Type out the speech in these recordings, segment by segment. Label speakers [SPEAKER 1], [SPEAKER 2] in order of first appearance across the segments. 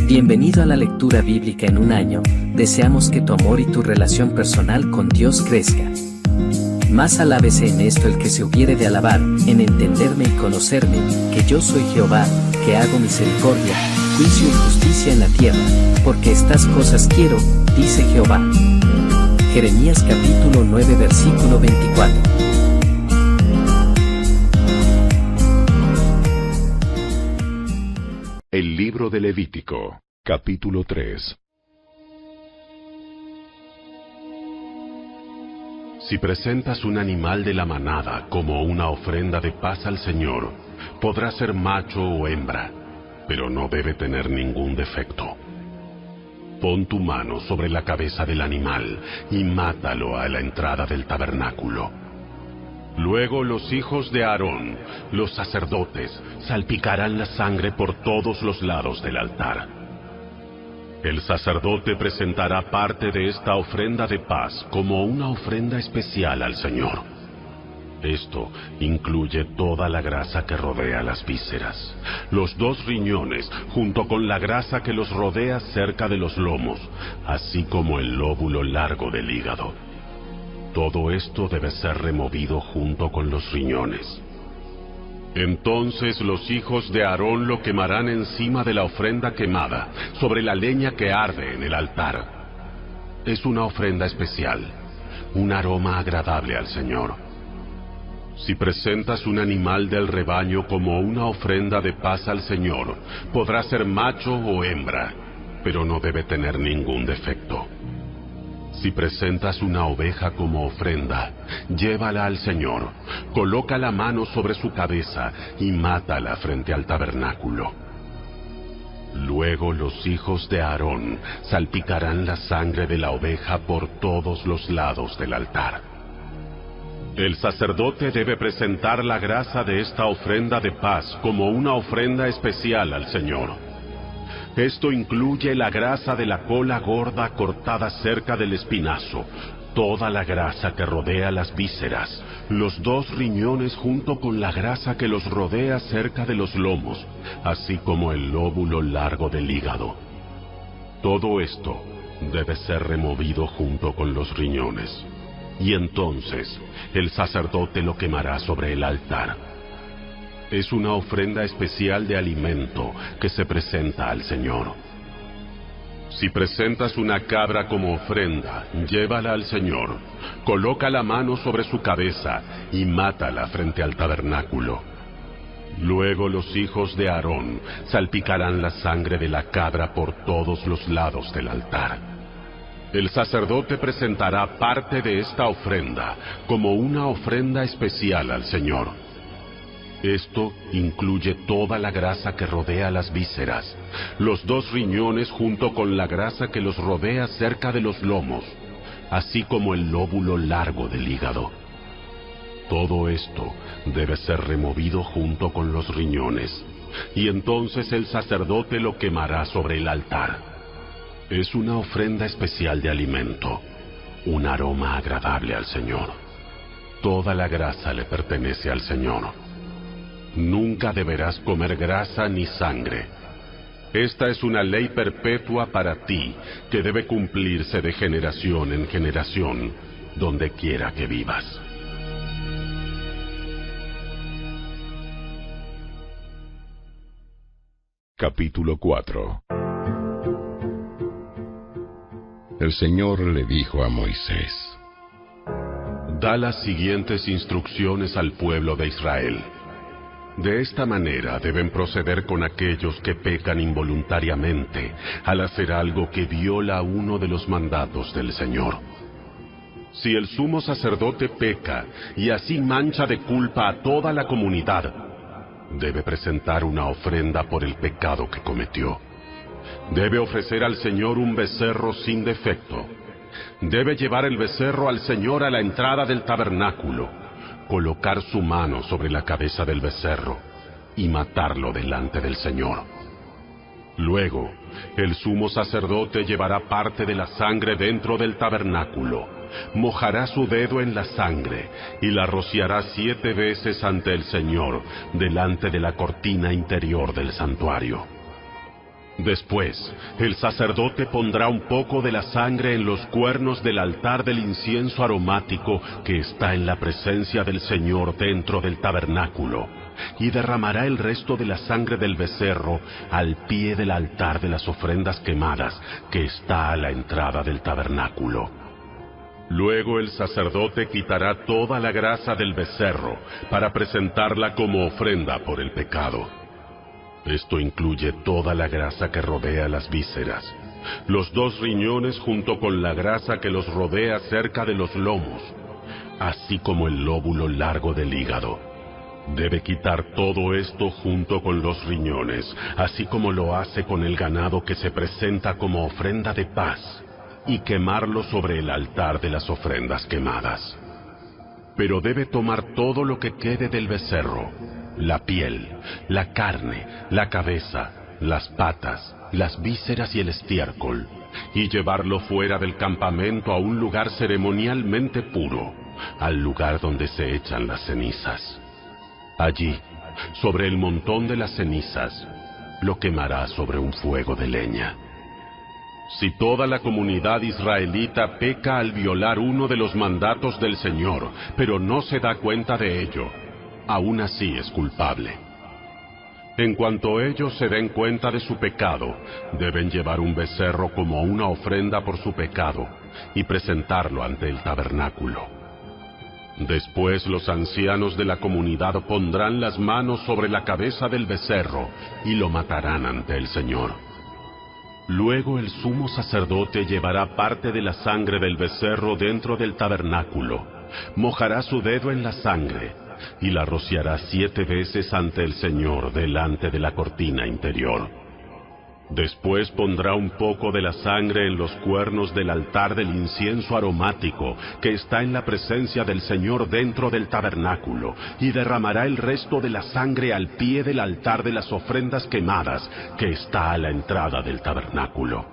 [SPEAKER 1] Bienvenido a la lectura bíblica en un año. Deseamos que tu amor y tu relación personal con Dios crezca. Más alábese en esto el que se hubiere de alabar, en entenderme y conocerme, que yo soy Jehová, que hago misericordia, juicio y justicia en la tierra, porque estas cosas quiero, dice Jehová. Jeremías capítulo 9 versículo 24.
[SPEAKER 2] El libro de Levítico, capítulo 3. Si presentas un animal de la manada como una ofrenda de paz al Señor, podrá ser macho o hembra, pero no debe tener ningún defecto. Pon tu mano sobre la cabeza del animal y mátalo a la entrada del tabernáculo. Luego los hijos de Aarón, los sacerdotes, salpicarán la sangre por todos los lados del altar. El sacerdote presentará parte de esta ofrenda de paz como una ofrenda especial al Señor. Esto incluye toda la grasa que rodea las vísceras, los 2 riñones, junto con la grasa que los rodea cerca de los lomos, así como el lóbulo largo del hígado. Todo esto debe ser removido junto con los riñones. Entonces los hijos de Aarón lo quemarán encima de la ofrenda quemada, sobre la leña que arde en el altar. Es una ofrenda especial, un aroma agradable al Señor. Si presentas un animal del rebaño como una ofrenda de paz al Señor, podrá ser macho o hembra, pero no debe tener ningún defecto. Si presentas una oveja como ofrenda, llévala al Señor, coloca la mano sobre su cabeza y mátala frente al tabernáculo. Luego los hijos de Aarón salpicarán la sangre de la oveja por todos los lados del altar. El sacerdote debe presentar la grasa de esta ofrenda de paz como una ofrenda especial al Señor. Esto incluye la grasa de la cola gorda cortada cerca del espinazo, toda la grasa que rodea las vísceras, los 2 riñones junto con la grasa que los rodea cerca de los lomos, así como el lóbulo largo del hígado. Todo esto debe ser removido junto con los riñones, y entonces el sacerdote lo quemará sobre el altar. Es una ofrenda especial de alimento que se presenta al Señor. Si presentas una cabra como ofrenda, llévala al Señor, coloca la mano sobre su cabeza y mátala frente al tabernáculo. Luego los hijos de Aarón salpicarán la sangre de la cabra por todos los lados del altar. El sacerdote presentará parte de esta ofrenda como una ofrenda especial al Señor. Esto incluye toda la grasa que rodea las vísceras, los 2 riñones junto con la grasa que los rodea cerca de los lomos, así como el lóbulo largo del hígado. Todo esto debe ser removido junto con los riñones, y entonces el sacerdote lo quemará sobre el altar. Es una ofrenda especial de alimento, un aroma agradable al Señor. Toda la grasa le pertenece al Señor. Nunca deberás comer grasa ni sangre. Esta es una ley perpetua para ti, que debe cumplirse de generación en generación, donde quiera que vivas.
[SPEAKER 3] Capítulo 4. El Señor le dijo a Moisés:
[SPEAKER 2] Da las siguientes instrucciones al pueblo de Israel. De esta manera deben proceder con aquellos que pecan involuntariamente al hacer algo que viola uno de los mandatos del Señor. Si el sumo sacerdote peca y así mancha de culpa a toda la comunidad, debe presentar una ofrenda por el pecado que cometió. Debe ofrecer al Señor un becerro sin defecto. Debe llevar el becerro al Señor a la entrada del tabernáculo, colocar su mano sobre la cabeza del becerro y matarlo delante del Señor. Luego, el sumo sacerdote llevará parte de la sangre dentro del tabernáculo, mojará su dedo en la sangre y la rociará 7 veces ante el Señor delante de la cortina interior del santuario. Después, el sacerdote pondrá un poco de la sangre en los cuernos del altar del incienso aromático que está en la presencia del Señor dentro del tabernáculo, y derramará el resto de la sangre del becerro al pie del altar de las ofrendas quemadas que está a la entrada del tabernáculo. Luego el sacerdote quitará toda la grasa del becerro para presentarla como ofrenda por el pecado. Esto incluye toda la grasa que rodea las vísceras, los 2 riñones junto con la grasa que los rodea cerca de los lomos, así como el lóbulo largo del hígado. Debe quitar todo esto junto con los riñones, así como lo hace con el ganado que se presenta como ofrenda de paz, y quemarlo sobre el altar de las ofrendas quemadas. Pero debe tomar todo lo que quede del becerro, la piel, la carne, la cabeza, las patas, las vísceras y el estiércol, y llevarlo fuera del campamento a un lugar ceremonialmente puro, al lugar donde se echan las cenizas. Allí, sobre el montón de las cenizas, lo quemará sobre un fuego de leña. Si toda la comunidad israelita peca al violar uno de los mandatos del Señor, pero no se da cuenta de ello, aún así es culpable. En cuanto ellos se den cuenta de su pecado, deben llevar un becerro como una ofrenda por su pecado y presentarlo ante el tabernáculo. Después los ancianos de la comunidad pondrán las manos sobre la cabeza del becerro y lo matarán ante el Señor. Luego el sumo sacerdote llevará parte de la sangre del becerro dentro del tabernáculo, mojará su dedo en la sangre y la rociará 7 veces ante el Señor delante de la cortina interior. Después pondrá un poco de la sangre en los cuernos del altar del incienso aromático que está en la presencia del Señor dentro del tabernáculo, y derramará el resto de la sangre al pie del altar de las ofrendas quemadas que está a la entrada del tabernáculo.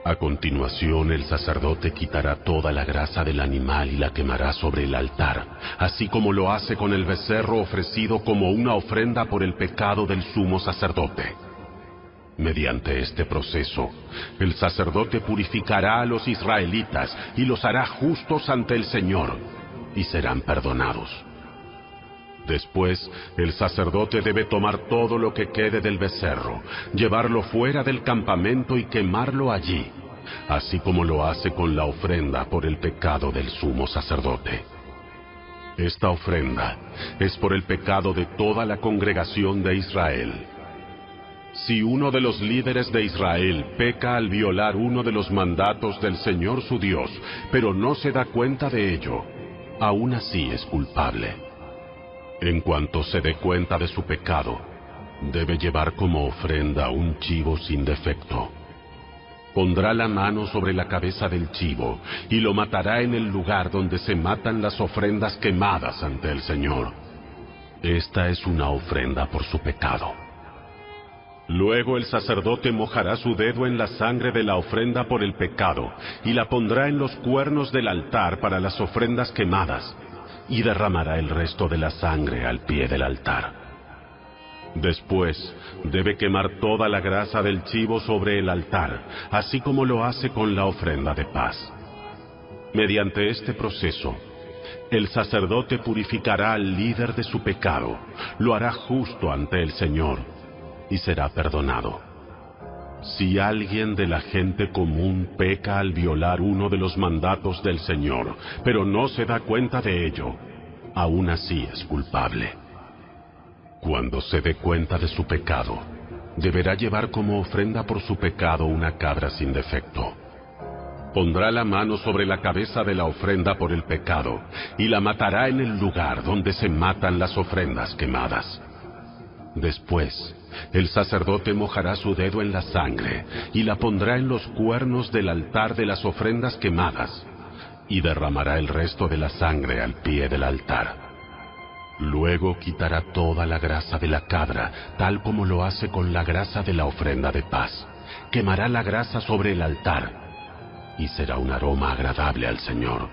[SPEAKER 2] A continuación el sacerdote quitará toda la grasa del animal y la quemará sobre el altar, así como lo hace con el becerro ofrecido como una ofrenda por el pecado del sumo sacerdote. Mediante este proceso, el sacerdote purificará a los israelitas y los hará justos ante el Señor, y serán perdonados. Después, el sacerdote debe tomar todo lo que quede del becerro, llevarlo fuera del campamento y quemarlo allí, así como lo hace con la ofrenda por el pecado del sumo sacerdote. Esta ofrenda es por el pecado de toda la congregación de Israel. Si uno de los líderes de Israel peca al violar uno de los mandatos del Señor su Dios, pero no se da cuenta de ello, aún así es culpable. En cuanto se dé cuenta de su pecado, debe llevar como ofrenda un chivo sin defecto. Pondrá la mano sobre la cabeza del chivo y lo matará en el lugar donde se matan las ofrendas quemadas ante el Señor. Esta es una ofrenda por su pecado. Luego el sacerdote mojará su dedo en la sangre de la ofrenda por el pecado y la pondrá en los cuernos del altar para las ofrendas quemadas, y derramará el resto de la sangre al pie del altar. Después debe quemar toda la grasa del chivo sobre el altar, así como lo hace con la ofrenda de paz. Mediante este proceso, el sacerdote purificará al líder de su pecado, lo hará justo ante el Señor, y será perdonado. Si alguien de la gente común peca al violar uno de los mandatos del Señor, pero no se da cuenta de ello, aún así es culpable. Cuando se dé cuenta de su pecado, deberá llevar como ofrenda por su pecado una cabra sin defecto. Pondrá la mano sobre la cabeza de la ofrenda por el pecado y la matará en el lugar donde se matan las ofrendas quemadas. Después, el sacerdote mojará su dedo en la sangre y la pondrá en los cuernos del altar de las ofrendas quemadas, y derramará el resto de la sangre al pie del altar. Luego quitará toda la grasa de la cabra, tal como lo hace con la grasa de la ofrenda de paz. Quemará la grasa sobre el altar, y será un aroma agradable al Señor.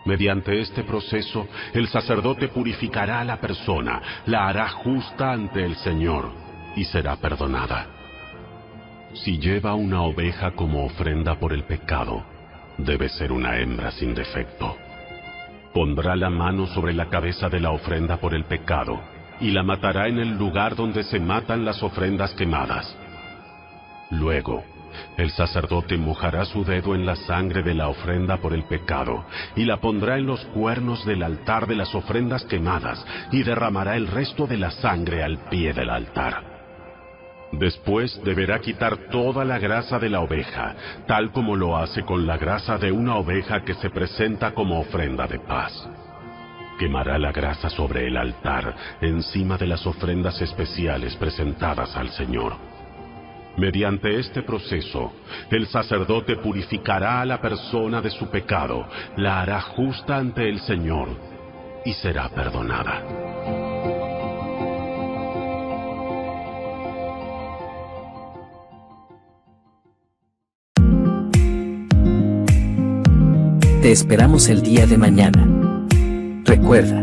[SPEAKER 2] Mediante este proceso, el sacerdote purificará a la persona, la hará justa ante el Señor, y será perdonada. Si lleva una oveja como ofrenda por el pecado, debe ser una hembra sin defecto. Pondrá la mano sobre la cabeza de la ofrenda por el pecado, y la matará en el lugar donde se matan las ofrendas quemadas. Luego, el sacerdote mojará su dedo en la sangre de la ofrenda por el pecado, y la pondrá en los cuernos del altar de las ofrendas quemadas, y derramará el resto de la sangre al pie del altar. Después deberá quitar toda la grasa de la oveja, tal como lo hace con la grasa de una oveja que se presenta como ofrenda de paz. Quemará la grasa sobre el altar, encima de las ofrendas especiales presentadas al Señor. Mediante este proceso, el sacerdote purificará a la persona de su pecado, la hará justa ante el Señor y será perdonada.
[SPEAKER 1] Te esperamos el día de mañana. Recuerda,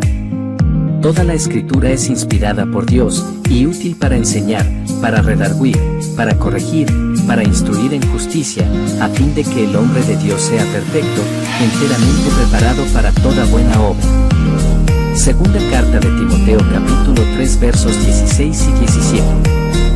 [SPEAKER 1] toda la Escritura es inspirada por Dios y útil para enseñar, para redarguir, para corregir, para instruir en justicia, a fin de que el hombre de Dios sea perfecto, enteramente preparado para toda buena obra. Segunda carta de Timoteo capítulo 3 versos 16 y 17.